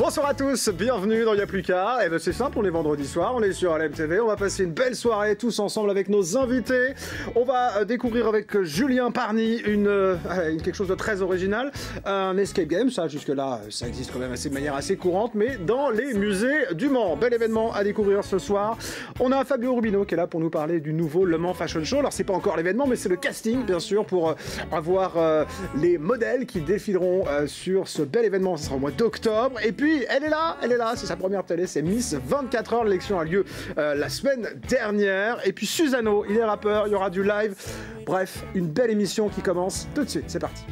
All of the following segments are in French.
Bonsoir à tous, bienvenue dans Y'a plus qu'à. Et ben c'est simple, on est vendredi soir, on est sur LMTV, on va passer une belle soirée tous ensemble avec nos invités. On va découvrir avec Julien Parny quelque chose de très original, un escape game. Ça jusque là, ça existe quand même de manière assez courante, mais dans les musées du Mans. Bel événement à découvrir ce soir. On a Fabio Rubino qui est là pour nous parler du nouveau Le Mans Fashion Show. Alors c'est pas encore l'événement, mais c'est le casting bien sûr pour avoir les modèles qui défileront sur ce bel événement. Ce sera au mois d'octobre. Et puis elle est là, c'est sa première télé, c'est Miss 24 heures. L'élection a lieu la semaine dernière. Et puis Susano, il est rappeur, il y aura du live. Bref, une belle émission qui commence tout de suite. C'est parti.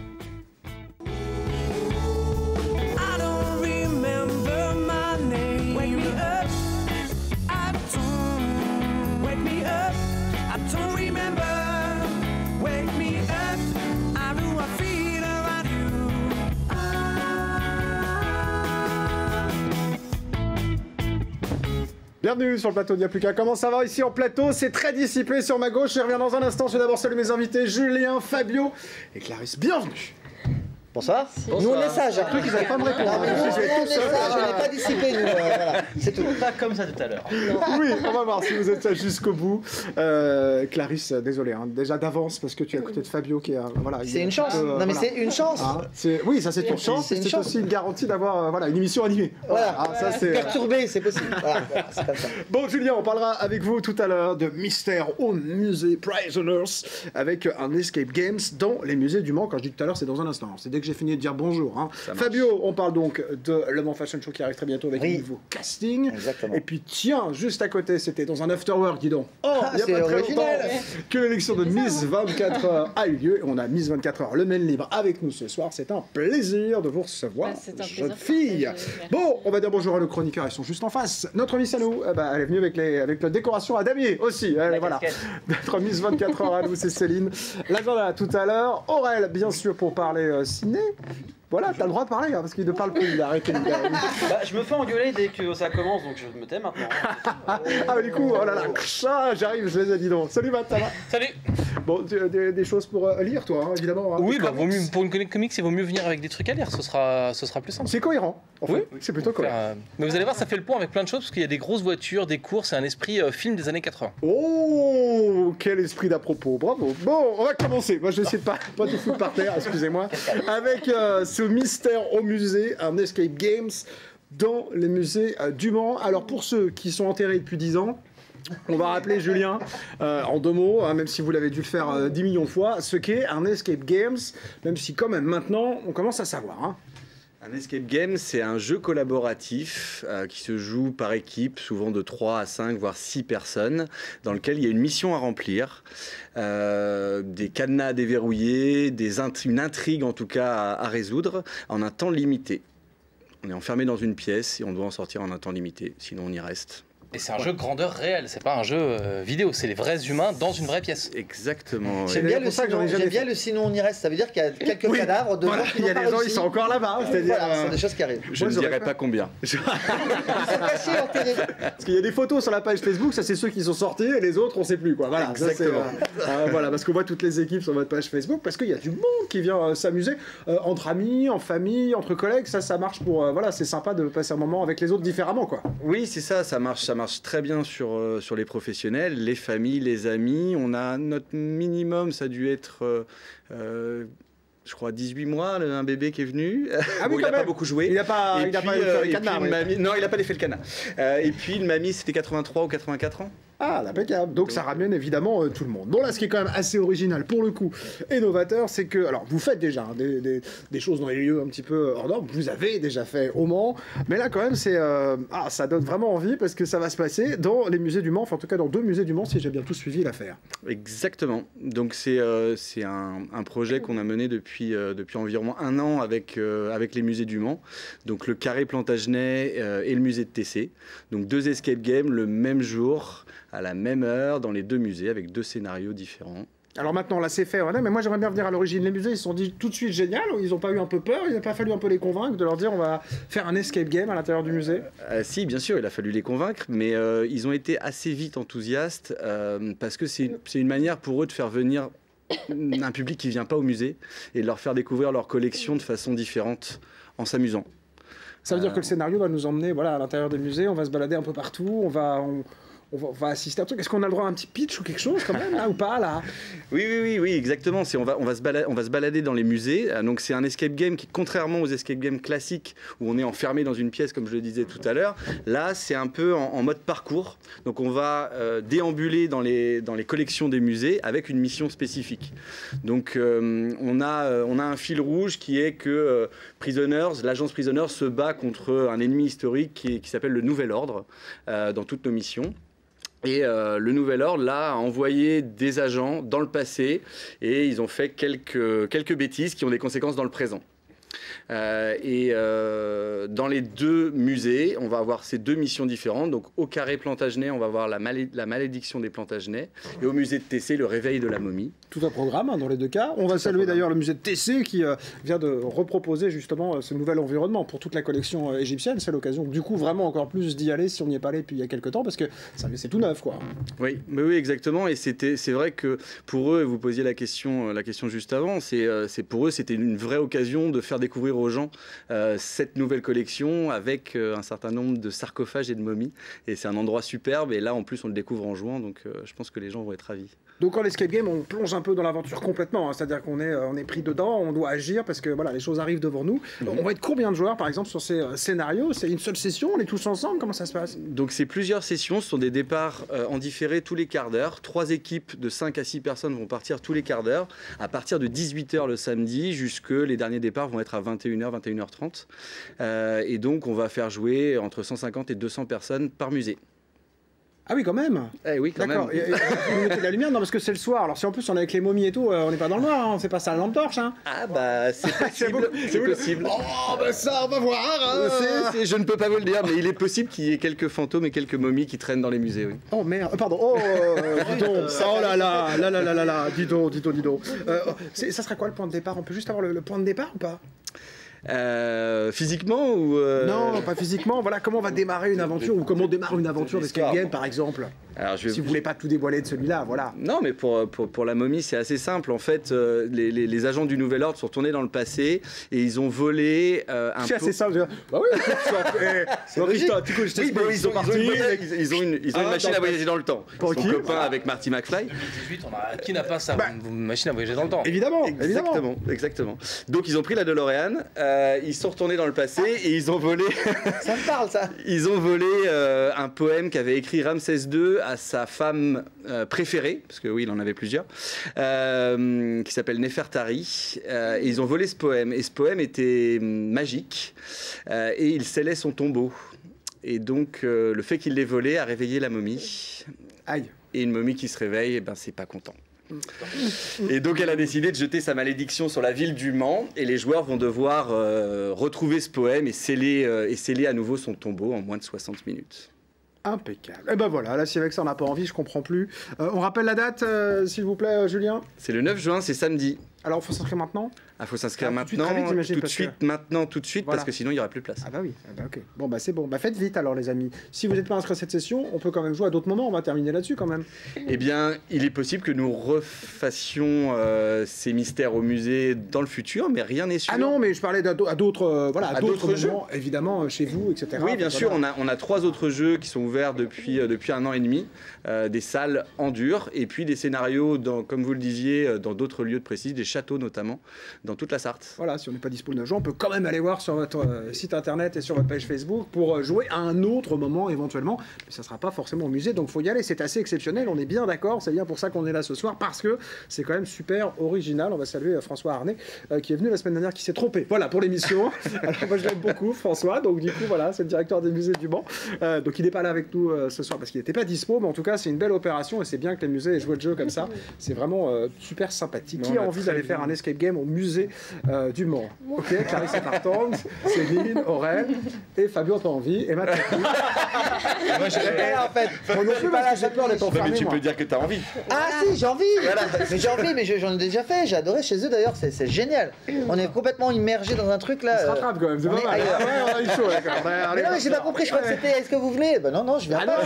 Bienvenue sur le plateau d'Y'a plus qu'à. Comment ça va ici en plateau? C'est très dissipé sur ma gauche. Je reviens dans un instant. Je vais d'abord saluer mes invités Julien, Fabio et Clarisse. Bienvenue. Bonsoir. Bonsoir. Nous on est sages. J'ai cru qu'ils n'avaient pas me répondre. Non, mais nous, on est sages, on n'est pas dissipé, nous. Voilà. C'est tout. Pas comme ça tout à l'heure. Oui, on va voir si vous êtes jusqu'au bout. Clarisse, désolé, hein, déjà d'avance parce que tu es à côté de Fabio qui est voilà. C'est une chance. Non mais c'est une chance. Hein, oui, ça c'est une chance. C'est aussi une garantie d'avoir une émission animée. Voilà. Ça c'est perturbé, c'est possible. Voilà, c'est comme ça. Bon, Julien, on parlera avec vous tout à l'heure de Mystère au musée Prisoners avec un escape games dans les musées du Mans. Quand je dis tout à l'heure, c'est dans un instant. C'est dès que j'ai fini de dire bonjour. Hein. Fabio, on parle donc de Le Mans Fashion Show qui arrive très bientôt avec un nouveau casting. Exactement. Et puis tiens, juste à côté, c'était dans un afterwork, dis donc. Oh, il n'y a pas très longtemps que l'élection de Miss 24 heures a eu lieu. Et on a Miss 24 heures, le main libre, avec nous ce soir. C'est un plaisir de vous recevoir, jeune fille. Bon, on va dire bonjour à nos chroniqueurs, ils sont juste en face. Notre Miss à nous, elle est venue avec la décoration à damier aussi. Voilà. Notre Miss 24 heures à nous, c'est Céline. L'agenda tout à l'heure. Aurel, bien sûr, pour parler ciné. Voilà, t'as le droit de parler, hein, parce qu'il ne parle plus, il a arrêté. Je me fais engueuler dès que ça commence, donc je me tais maintenant. Mais du coup, oh là là, j'arrive, je les ai dit donc. Salut Matt, ça va? Salut. Bon, des choses pour lire, toi, hein, évidemment. Hein, oui, vaut mieux, pour une chronique comics, il vaut mieux venir avec des trucs à lire, ce sera plus simple. C'est cohérent, en fait. Oui, c'est plutôt cohérent. Mais vous allez voir, ça fait le point avec plein de choses, parce qu'il y a des grosses voitures, des courses, et un esprit film des années 80. Oh, quel esprit d'à propos, bravo. Bon, on va commencer. Moi, je vais essayer de pas tout foutre par terre, excusez-moi. Avec ce Mystère au musée, un escape games dans les musées du Mans. Alors, pour ceux qui sont enterrés depuis 10 ans, on va rappeler, Julien, en 2 mots, hein, même si vous l'avez dû le faire 10 millions de fois, ce qu'est un escape games, même si quand même maintenant, on commence à savoir. Hein. Un escape game, c'est un jeu collaboratif qui se joue par équipe, souvent de 3 à 5, voire 6 personnes, dans lequel il y a une mission à remplir, des cadenas à déverrouiller, une intrigue en tout cas à résoudre en un temps limité. On est enfermé dans une pièce et on doit en sortir en un temps limité, sinon on y reste. Et c'est un jeu grandeur réelle, c'est pas un jeu vidéo, c'est les vrais humains dans une vraie pièce. Exactement. J'aime bien le sinon on y reste, ça veut dire qu'il y a quelques cadavres de gens qui il y a des gens, ils sont encore là-bas. C'est-à-dire, c'est des choses qui arrivent. Je ne dirais pas combien. Ils sont cachés, enterrés. Parce qu'il y a des photos sur la page Facebook, ça c'est ceux qui sont sortis et les autres on sait plus quoi. Voilà, exactement. Voilà, parce qu'on voit toutes les équipes sur votre page Facebook, parce qu'il y a du monde qui vient s'amuser entre amis, en famille, entre collègues. Ça marche pour c'est sympa de passer un moment avec les autres différemment quoi. Oui, c'est ça, ça marche très bien sur les professionnels, les familles, les amis. On a notre minimum, ça a dû être, je crois, 18 mois, un bébé qui est venu. Oui, il n'a pas beaucoup joué. Il n'a pas fait le canard. Non, il n'a pas fait le canard. Et puis, une mamie, c'était 83 ou 84 ans. Ah, l'impeccable. Donc ça ramène évidemment tout le monde. Bon là, ce qui est quand même assez original pour le coup et novateur, c'est que, alors vous faites déjà des choses dans les lieux un petit peu hors normes, vous avez déjà fait au Mans, mais là quand même c'est ça donne vraiment envie parce que ça va se passer dans les musées du Mans, enfin en tout cas dans 2 musées du Mans si j'ai bien tout suivi l'affaire. Exactement. Donc c'est un projet qu'on a mené depuis environ 1 an avec les musées du Mans, donc le Carré Plantagenet et le musée de Tessé. Donc 2 escape games le même jour, à la même heure, dans les 2 musées, avec 2 scénarios différents. Alors maintenant, là c'est fait, mais moi j'aimerais bien revenir à l'origine. Les musées, ils se sont dit tout de suite génial, ou ils n'ont pas eu un peu peur, il n'a pas fallu un peu les convaincre, de leur dire on va faire un escape game à l'intérieur du musée? Si, bien sûr, il a fallu les convaincre, mais ils ont été assez vite enthousiastes, parce que c'est une manière pour eux de faire venir un public qui ne vient pas au musée, et de leur faire découvrir leur collection de façon différente, en s'amusant. Ça veut dire que le scénario va nous emmener voilà, à l'intérieur des musées, on va se balader un peu partout, on va assister à un truc. Est-ce qu'on a le droit à un petit pitch ou quelque chose quand même, là, ou pas là? Oui, exactement. On va se balader dans les musées. Donc c'est un escape game qui, contrairement aux escape games classiques où on est enfermé dans une pièce, comme je le disais tout à l'heure, là c'est un peu en mode parcours. Donc on va déambuler dans les collections des musées avec une mission spécifique. Donc on a un fil rouge qui est que l'agence Prisoners se bat contre un ennemi historique qui s'appelle le Nouvel Ordre dans toutes nos missions. Et le Nouvel Ordre, là, a envoyé des agents dans le passé et ils ont fait quelques bêtises qui ont des conséquences dans le présent. Dans les deux musées, on va avoir ces deux missions différentes. Donc au carré Plantagenet, on va voir la malédiction des Plantagenets. Et au musée de Tessé, le réveil de la momie. Tout un programme dans les deux cas. On va saluer d'ailleurs le musée de Tessé qui vient de reproposer justement ce nouvel environnement pour toute la collection égyptienne. C'est l'occasion du coup vraiment encore plus d'y aller si on n'y est pas allé depuis il y a quelques temps parce que c'est tout neuf quoi. Oui, exactement. Et c'est vrai que pour eux, vous posiez la question juste avant, c'est pour eux c'était une vraie occasion de faire découvrir aux gens cette nouvelle collection avec un certain nombre de sarcophages et de momies. Et c'est un endroit superbe. Et là, en plus, on le découvre en jouant. Donc, je pense que les gens vont être ravis. Donc, en escape game, on plonge un peu dans l'aventure complètement. Hein, c'est-à-dire qu'on est pris dedans, on doit agir parce que voilà, les choses arrivent devant nous. On va être combien de joueurs, par exemple, sur ces scénarios? C'est une seule session? On est tous ensemble? Comment ça se passe? Donc, c'est plusieurs sessions. Ce sont des départs en différé tous les quarts d'heure. 3 équipes de 5 à 6 personnes vont partir tous les quarts d'heure. À partir de 18h le samedi, jusque les derniers départs vont être à 21h, 21h30. Et donc, on va faire jouer entre 150 et 200 personnes par musée. Ah oui, quand même. Oui, quand même. D'accord. Vous mettez de la lumière? Non, parce que c'est le soir. Alors si en plus on est avec les momies et tout, on n'est pas dans le noir, hein. On fait pas ça à la lampe torche. Hein. Ah bah c'est possible. C'est possible. Oh bah ça, on va voir. Hein. Je ne peux pas vous le dire, mais il est possible qu'il y ait quelques fantômes et quelques momies qui traînent dans les musées. Oui. Oh merde, pardon. Oh, dis donc. Oh là là, dis donc. Ça sera quoi le point de départ? On peut juste avoir le point de départ ou pas? Physiquement ou Non, pas physiquement. Voilà comment on va démarrer une aventure ou comment on démarre une aventure d'escape game par exemple. Alors, si vous voulez pas tout dévoiler de celui-là, voilà. Non, mais pour la momie, c'est assez simple. En fait, les agents du Nouvel Ordre sont retournés dans le passé et ils ont volé un. C'est assez simple. Bah oui. C'est logique. Ils ont une machine à voyager dans le temps. Pour son copain avec Marty McFly. 2018, qui n'a pas sa machine à voyager dans le temps? Évidemment. Exactement. Donc ils ont pris la DeLorean. Ils sont retournés dans le passé et ils ont volé. Ça me parle, ça. Ils ont volé un poème qu'avait écrit Ramsès II à sa femme préférée, parce que oui, il en avait plusieurs, qui s'appelle Nefertari. Et ils ont volé ce poème. Et ce poème était magique. Et il scellait son tombeau. Et donc, le fait qu'il l'ait volé a réveillé la momie. Aïe. Et une momie qui se réveille, eh ben, c'est pas content. Et donc elle a décidé de jeter sa malédiction sur la ville du Mans et les joueurs vont devoir retrouver ce poème et sceller à nouveau son tombeau en moins de 60 minutes. Impeccable. Et ben voilà, là si avec ça on n'a pas envie, je comprends plus. On rappelle la date, s'il vous plaît, Julien? C'est le 9 juin, c'est samedi. Alors, il faut s'inscrire maintenant? Il faut s'inscrire maintenant, tout de suite, voilà. Parce que sinon il n'y aura plus de place. Ah bah oui, ok. Bon bah c'est bon, bah faites vite alors les amis. Si vous n'êtes pas inscrit à cette session, on peut quand même jouer à d'autres moments, on va terminer là-dessus quand même. Eh bien, il est possible que nous refassions ces mystères au musée dans le futur, mais rien n'est sûr. Ah non, mais je parlais à d'autres d'autres jeux, moments, évidemment, chez vous, etc. Oui, bien sûr, on a 3 autres jeux qui sont ouverts depuis 1 an et demi, des salles en dur, et puis des scénarios, comme vous le disiez, dans d'autres lieux de prestige, des châteaux notamment, dans toute la Sarthe. Voilà, si on n'est pas dispo de jouer, on peut quand même aller voir sur votre site internet et sur votre page Facebook pour jouer à un autre moment éventuellement, mais ça ne sera pas forcément au musée, donc il faut y aller, c'est assez exceptionnel, on est bien d'accord, c'est bien pour ça qu'on est là ce soir, parce que c'est quand même super original. On va saluer François Arnay, qui est venu la semaine dernière, qui s'est trompé, voilà, pour l'émission. Alors moi je l'aime beaucoup, François, donc du coup voilà, c'est le directeur des musées du Mans, donc il n'est pas là avec nous ce soir parce qu'il n'était pas dispo, mais en tout cas c'est une belle opération et c'est bien que les musées aient joué le jeu comme ça, c'est vraiment super sympathique. Qui a envie d'aller faire un escape game au musée du Mans? Ok, Clarisse est partante, Céline, Aurèle et Fabio n'a pas envie, et maintenant. Moi je vais en fait. Moi non plus, parce que j'ai peur d'être enfermé. Mais tu moi. peux dire que tu as envie. Ah si, j'ai envie. Mais j'ai envie, mais j'en ai déjà fait. J'ai adoré chez eux d'ailleurs, c'est génial. On est complètement immergé dans un truc là. On se rattrape quand même, c'est pas mal. Ouais, on a eu chaud. Mais non, mais j'ai pas compris, je crois que c'était est-ce que vous voulez? Ben non, je viens pas.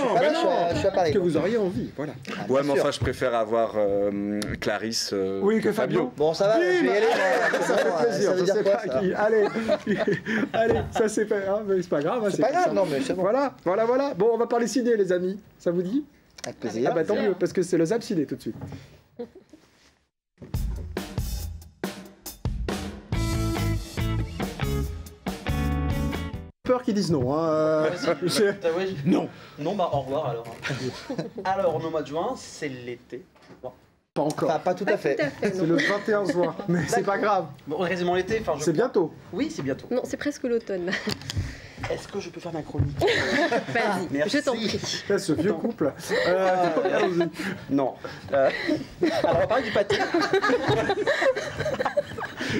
Je suis à Paris. Que vous auriez envie, voilà. Ouais, mais enfin, je préfère avoir Clarisse oui, que Fabio. Bon, Bon, ça va, je vais y aller. Ça fait plaisir, Ça veut je dire sais quoi, pas ça qui. Allez, allez, ça c'est pas, hein, mais c'est pas grave. Hein, C'est pas grave, comme non, ça. mais c'est bon. Voilà. Bon, on va parler ciné, les amis. Ça vous dit? Avec plaisir. Ah bah tant mieux, parce que c'est le Zap Ciné tout de suite. Peur qu'ils disent non. Hein. Non. Non, bah au revoir alors. Alors, le mois de juin, c'est l'été. Bon. Pas encore. Enfin, pas tout à fait. C'est le 21 juin, mais c'est pas grave. Bon, quasiment l'été. Enfin, C'est bientôt. Oui, c'est bientôt. Non, c'est presque l'autonne. Est-ce que je peux faire ma chronique? Vas-y, Merci. je t'en prie. Là, ce vieux couple. Allons-y. Non. Alors, on va parler du pâté.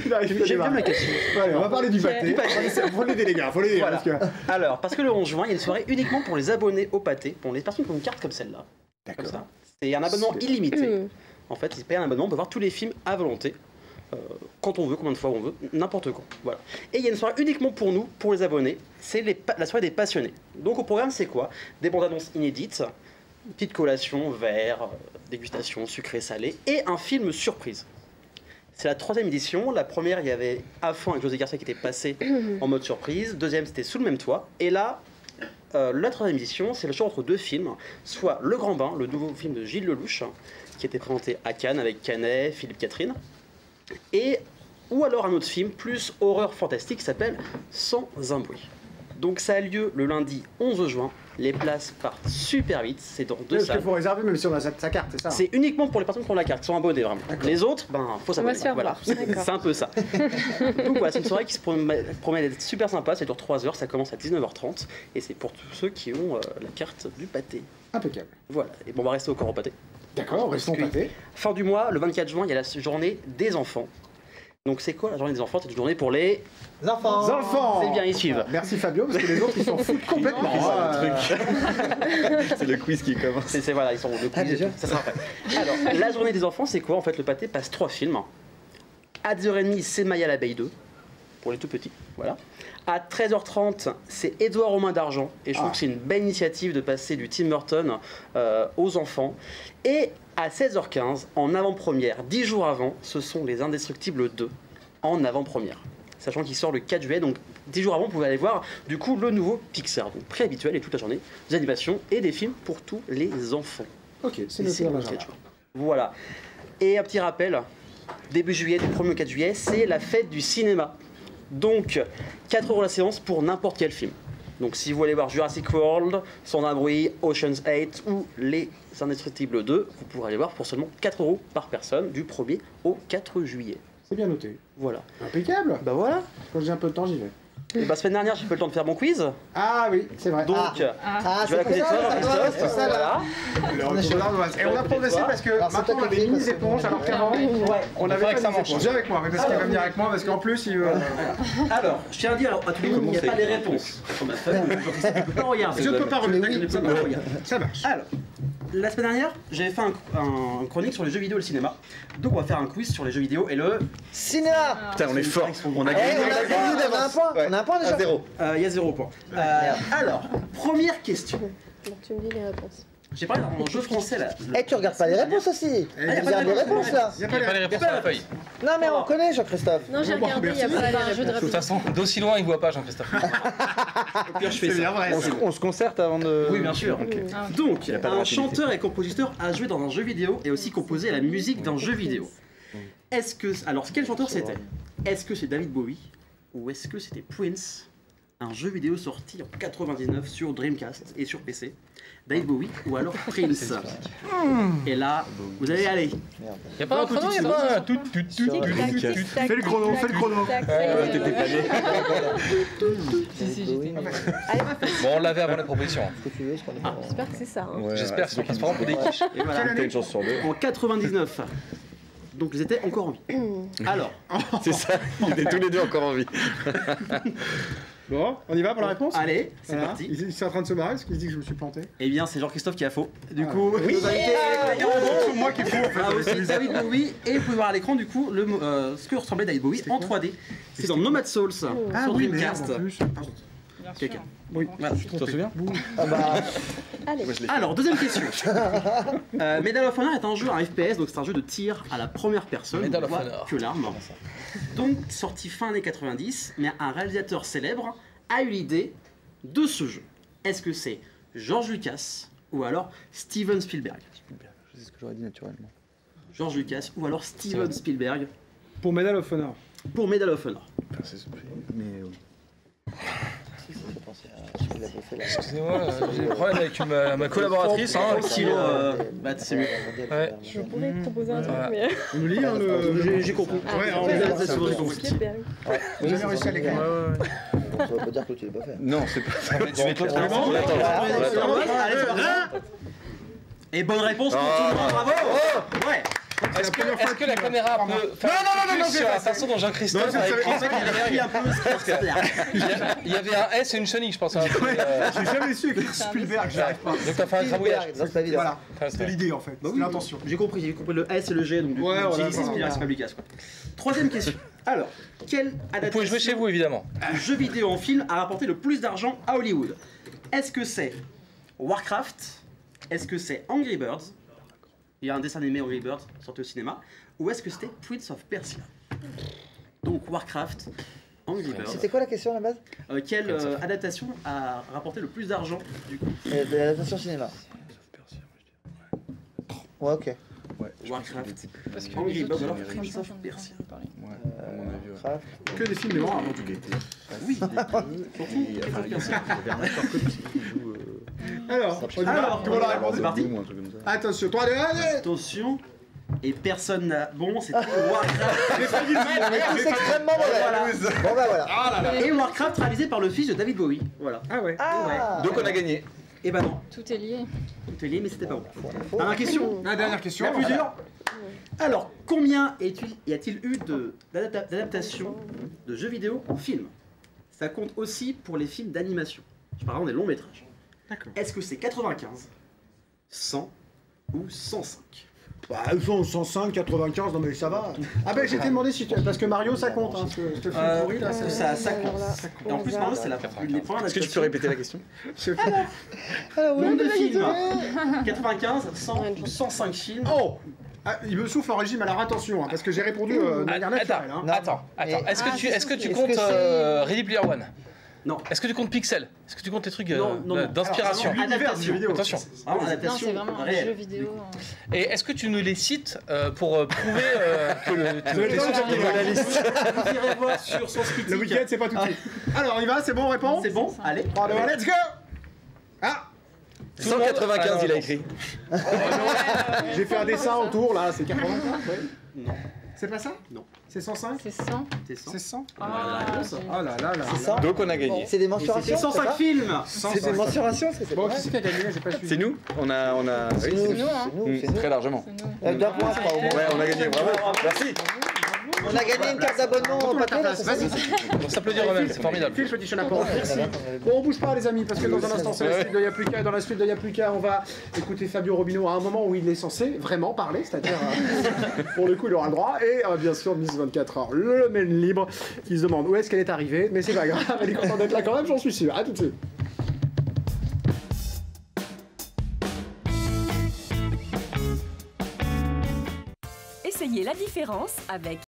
Il arrive à J'aime bien démarrer. la question. Allez, on va parler du pâté. Du pâté. Faut l'aider, les gars, faut l'aider. Voilà. Parce que... Alors, parce que le 11 juin, il y a une soirée uniquement pour les abonnés au pâté, pour les personnes qui ont une carte comme celle-là. Comme ça. C'est un abonnement illimité. En fait, ils payent un abonnement, on peut voir tous les films à volonté. Quand on veut, combien de fois on veut, n'importe quand. Voilà. Et il y a une soirée uniquement pour nous, pour les abonnés, c'est la soirée des passionnés. Donc au programme, c'est quoi? Des bandes annonces inédites, petite collation, verre, dégustation, sucré, salé, et un film surprise. C'est la 3e édition. La première, il y avait À fond avec José Garcia qui était passé en mode surprise. Deuxième, c'était Sous le même toit. Et là, la 3e édition, c'est le choix entre 2 films, soit Le Grand Bain, le nouveau film de Gilles Lelouch, qui était présenté à Cannes avec Canet, Philippe Catherine, ou alors un autre film plus horreur fantastique qui s'appelle Sans un bruit. Donc ça a lieu le lundi 11 juin. Les places partent super vite, c'est dans 2 Parce qu'il salles. faut réserver même si on a sa carte, c'est ça? C'est uniquement pour les personnes qui ont la carte, qui sont abonnées vraiment. Les autres, faut On s'abonner. va se faire Voilà. voir. D'accord. C'est un peu ça. Donc voilà, c'est une soirée qui se promet d'être super sympa, ça dure 3 heures, ça commence à 19h30 et c'est pour tous ceux qui ont la carte du pâté. Impeccable. Voilà, et bon, on va rester au corps au pâté. D'accord, restons Parce que- pâté. Fin du mois, le 24 juin, il y a la journée des enfants. Donc c'est quoi la journée des enfants? C'est une journée pour les Enfants. Enfants. C'est bien, ils suivent. Merci Fabio, parce que les autres ils s'en foutent complètement. C'est le quiz qui commence. Voilà, ils sont le quiz, déjà ça sera après. Alors, la journée des enfants, c'est quoi? En fait, le pâté passe 3 films. À 10h30, c'est Maya l'abeille 2, pour les tout petits, voilà. À 13h30, c'est Édouard aux mains d'argent, et je trouve que c'est une belle initiative de passer du Tim Burton aux enfants. Et à 16h15, en avant-première, 10 jours avant, ce sont Les Indestructibles 2, en avant-première. Sachant qu'il sort le 4 juillet, donc 10 jours avant, vous pouvez aller voir du coup le nouveau Pixar. Donc prix habituel et toute la journée, des animations et des films pour tous les enfants. Ok, c'est Et noté le dans 4 l'agenda. juin. Voilà. Et un petit rappel, début juillet, du 1er au 4 juillet, c'est la fête du cinéma. Donc 4 € la séance pour n'importe quel film. Donc si vous voulez voir Jurassic World, Sans un bruit, Ocean's 8 ou Les Indestructibles 2, vous pourrez aller voir pour seulement 4 € par personne du 1er au 4 juillet. C'est bien noté. Voilà. Impeccable. Bah voilà. Quand j'ai un peu de temps, j'y vais. Et bah semaine dernière, j'ai pas eu le temps de faire mon quiz. Ah oui, c'est vrai. Donc, Ah, je vais la c'est pour connaître ça, toi, c'est ça, là. Voilà. On est chaud. Et on a progressé parce que Alors, c'est maintenant toi on qui avait écris, mis les parce que- éponges alors qu'avant on avait pas mis les éponges. Viens avec moi, parce qu'il va venir avec moi parce qu'en plus il veut. Alors, je tiens à dire à tout le monde qu'il n'y a pas les réponses sur ma feuille. Je ne peux pas regarder. Je ne peux pas remettre. Je ne peux pas regarder. Ça marche. Alors, la semaine dernière, j'avais fait un chronique sur les jeux vidéo et le cinéma. Donc, on va faire un quiz sur les jeux vidéo et le. Cinéma. Putain, on est fort. On a Eh, gagné. on a un point. On a un point déjà. À 0. Il y a 0 point. Alors, première question. Donc tu me dis les réponses. J'ai parlé d'un jeu français là. Eh, tu regardes pas les réponses aussi. Il y a des réponses là. Il y a Il pas n'y a pas les les réponses sur la feuille. Ah, Non, mais on connaît Jean-Christophe. Non, j'ai regardé, il n'y a pas les jeu de De toute réponse. façon, d'aussi loin, il voit pas, Jean-Christophe. Au pire, je fais C'est bien ça. vrai. On se concerte avant de. Oui, bien sûr. Donc, pas de un rapidité. chanteur et compositeur a joué dans un jeu vidéo et aussi composé la musique d'un jeu vidéo. Est-ce que. Alors, quel chanteur c'était? Est-ce que c'est David Bowie ou est-ce que c'était Prince? Un jeu vidéo sorti en 99 sur Dreamcast et sur PC. David Bowie ou alors Prince. Et là, vous allez aller. Il n'y a pas un chrono, il n'y a pas un tout. Fais le chrono, fais le chrono. T'étais pas né. Bon, on l'avait avant la proposition. J'espère que c'est ça. hein. J'espère qu'ils sont pas vraiment pour des quiches. Et voilà. T'as une chance sur deux. En 99. Donc ils étaient encore en vie. Alors, C'est ça. Ils étaient tous les deux encore en vie. Bon, on y va pour la réponse? allez, c'est Voilà. parti. Il est en train de se marrer parce qu'il se dit que je me suis planté. Eh bien, c'est Jean-Christophe qui a faux. Du coup, Oui. nos invités, C'est moi qui fous en fait. ah, aussi David Bowie, et vous pouvez voir à l'écran du coup ce que ressemblait David Bowie en 3D. C'est dans Nomad Souls sur Ah oui, mais Dreamcast. en plus. Quelqu'un. Oui, Voilà. Tu t'en souviens? Ah bah, Allez. Alors, deuxième question. Medal of Honor est un jeu, un FPS, donc c'est un jeu de tir à la première personne. Medal on of voit Honor. que l'arme. Donc, sorti fin années 90, mais un réalisateur célèbre a eu l'idée de ce jeu. Est-ce que c'est George Lucas ou alors Steven Spielberg? je sais ce que j'aurais dit naturellement. George Lucas ou alors Steven Spielberg pour Medal of Honor. pour Medal of Honor. Mais si, ça fait penser à ce qu'il avait fait là. Excusez-moi, j'ai des problèmes avec ma collaboratrice. Hein, qui, Bah, c'est mieux. Ouais. Je pourrais proposer un truc, mais. On nous lit, hein, J'ai compris. Ouais, Ah, on ouais, les a c'est c'est vrai qu'on Steven Spielberg. Vous avez réussi à l'écrire. Donc ça veut pas dire que tu l'as pas fait. Non, c'est pas ça. Tu vas être là. Bon, Allez, c'est parti. Et bonne réponse pour tout le monde, bravo. Ouais. Est-ce que la caméra peut faire un focus sur la façon dont Jean-Christophe Non, a écrit En fait, il a écrit un peu Il y avait un S et une chenille, je pense. Hein. J'ai jamais su écrire Spielberg, j'arrive pas. Donc t'as fait un grabouillage. Spielberg, non, c'est pas évident. Voilà, Enfin, c'était l'idée en fait, c'était l'intention. J'ai compris le S et le G, donc du coup, Ouais, voilà, c'est Spielberg, c'est pas Lucas, quoi. Troisième question. Alors, quelle Vous pouvez adaptation jouer chez vous, évidemment. de jeu vidéo en film a rapporté le plus d'argent à Hollywood? Est-ce que c'est Warcraft? Est-ce que c'est Angry Birds? Il y a un dessin animé Angry Birds sorti au cinéma. Ou est-ce que c'était Prince of Persia? Donc Warcraft, Angry Birds. C'était quoi la question à la base? Quelle adaptation a rapporté le plus d'argent du coup? De l'adaptation cinéma. Ouais, ok. Warcraft, Parce que Angry les Birds, autres, alors franchement, Prince of j'en ai Persia. entendu parler. À mon avis, ouais. Craft. Que des films des noirs avant tout. Oui, Alors, on y va. Alors, Tout le monde a répondu. c'est parti. Attention, 3, 2, 1, Attention, et personne n'a. Bon, c'était Warcraft. On est tous extrêmement mauvais. Voilà. Bon bah voilà. Et Warcraft réalisé par le fils de David Bowie. Voilà. Ah ouais. Ah. Donc on a gagné. Et bah non, Tout est lié. tout est lié, mais c'était pas bon. Dernière question. La dernière question. La plus dure. Alors, combien y a-t-il eu d'adaptations de jeux vidéo en film? Ça compte aussi pour les films d'animation. Je parle des longs métrages. D'accord. Est-ce que c'est 95, 100 ou 105? Bah, 105, 95, non mais ça va. Ah ben j'étais demandé si tu... Parce que Mario ça compte, hein, ce film pourri là. Ça compte. Et en plus, Mario, c'est une des premières Est-ce que tu peux répéter la question? Alors, Nombre de oui, films 95, 100 ou 105 films. Oh ah, il me souffle en régime, alors attention, hein, parce que j'ai répondu de manière naturelle. Hein. Attends. Est-ce que tu comptes Est-ce que Ready Player One? Non. Est-ce que tu comptes Pixel? Est-ce que tu comptes les trucs Non. d'inspiration? Alors, L'univers du jeu vidéo. Attention. Vraiment Non, adaptation c'est vraiment un réelle. jeu vidéo. Et est-ce que tu nous les cites pour prouver que Vous avez le temps de faire la liste. Vous irez voir sur Sens Critique. Le week-end c'est pas tout de suite. Alors on y va, c'est bon, on répond? C'est bon, allez. 3, 2, 1, let's go. Ah 195 il a écrit. j'ai fait un dessin autour là, c'est 80. Ouais. Non. C'est pas ça? Non. C'est 105? C'est 100. C'est 100. C'est 100? Ah, réponse. Oh là là là. C'est ça. Donc on a gagné. C'est des C'est mensurations. 105 c'est ça films. C'est des mensurations, parce que c'est Bon, pas qui c'est qui a gagné? J'ai pas suivi. C'est nous. On a. C'est Oui, nous, c'est nous, hein. c'est nous. très largement. C'est nous. Avec d'un point, je crois, au moins. Ouais, on a gagné. Bravo. Merci. On a gagné une carte d'abonnement au Patreon, c'est ça? On s'applaudit eux-mêmes, c'est formidable. Phil, petit chenapan. Merci. Bon, on bouge pas les amis, parce que dans un instant c'est la suite de Y'a plus qu'à. Dans la suite de Y'a plus qu'à, on va écouter Fabio Robineau à un moment où il est censé vraiment parler, c'est-à-dire pour le coup il aura le droit. Et bien sûr Miss 24h, le mail libre, qui se demande où est-ce qu'elle est arrivée, mais c'est pas grave, elle est contente d'être là quand même, j'en suis sûr. À tout de suite. Essayez la différence avec